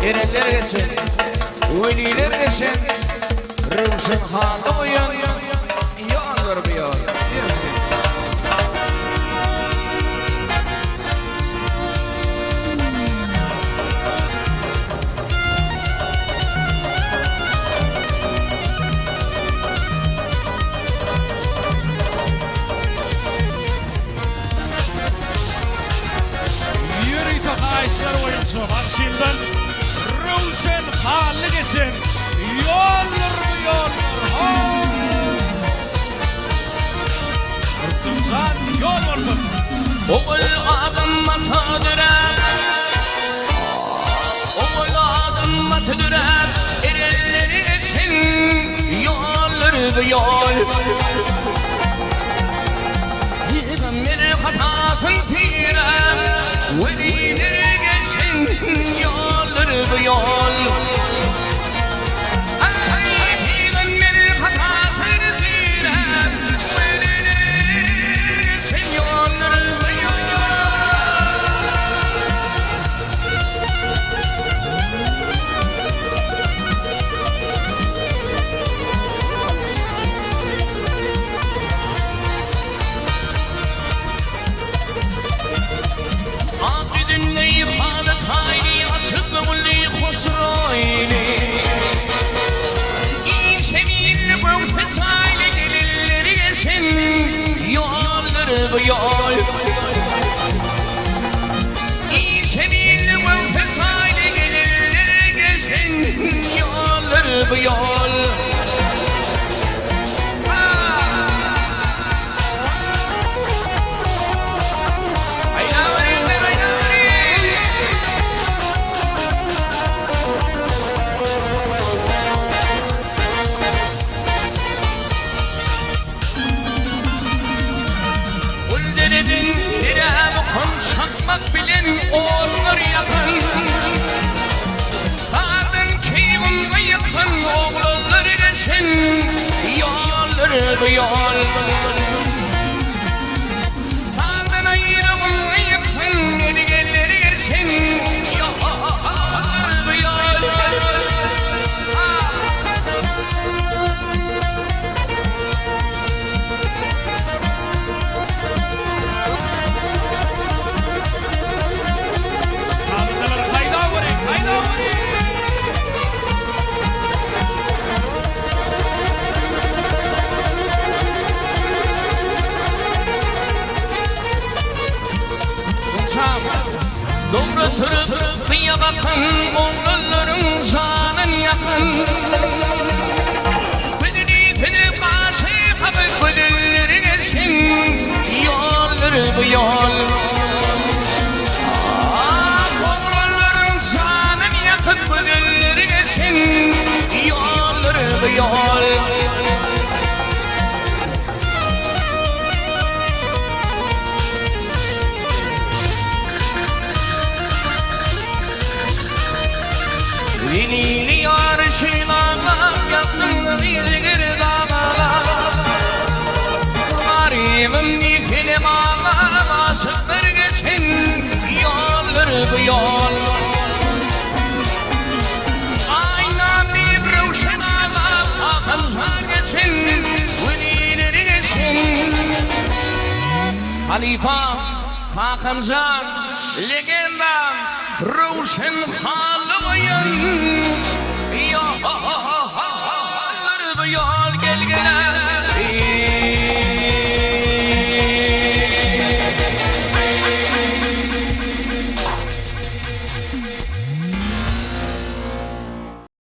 erenler geçsin, veliler geçsin, Revşen Han'da oyun, yağlar bir yağ. Ayşer oyuncu Maksim'den Revşen Han'lı geçin. Yollar Rıfkımcan yol varsın. Oğul matadürer, oğul matadürer, erelleri için yollar yol. Peygamber hatasın tirem, veliler geçin yollar bu yol. Peygamber hatasın tirem, veliler geçin yollar bu yol. Akidinleyi halet ayni açıklımlı hoşrayni İşemil bıvkıt ayni gelirleri geçin yolları bu yol. İşemil bıvkıt ayni gelirleri geçin yolları bu yol. Konuşmak bilen oğullar yakın, dağdan keyfime yakın oğullar geçin yolları bu yol. Dağdan ayrımına yakın ergenleri geçin yolları bu yol. Doğru tırıp bakın, oğulların canın yakın. Fedip karşı kapı gülleri geçin yolları bu yol. Oğulların canın yakın, gülleri geçin yolları bu yol. Vinili yarışın ağlar, yaptın bilgir dağlar. Arifim bir film ağlar, aşıklar geçin yolları bu yol. Aynen bir Revşen ağlar, akıllar geçin, velileri geçin. Halifa, Hakancan, legenda, Revşen Han.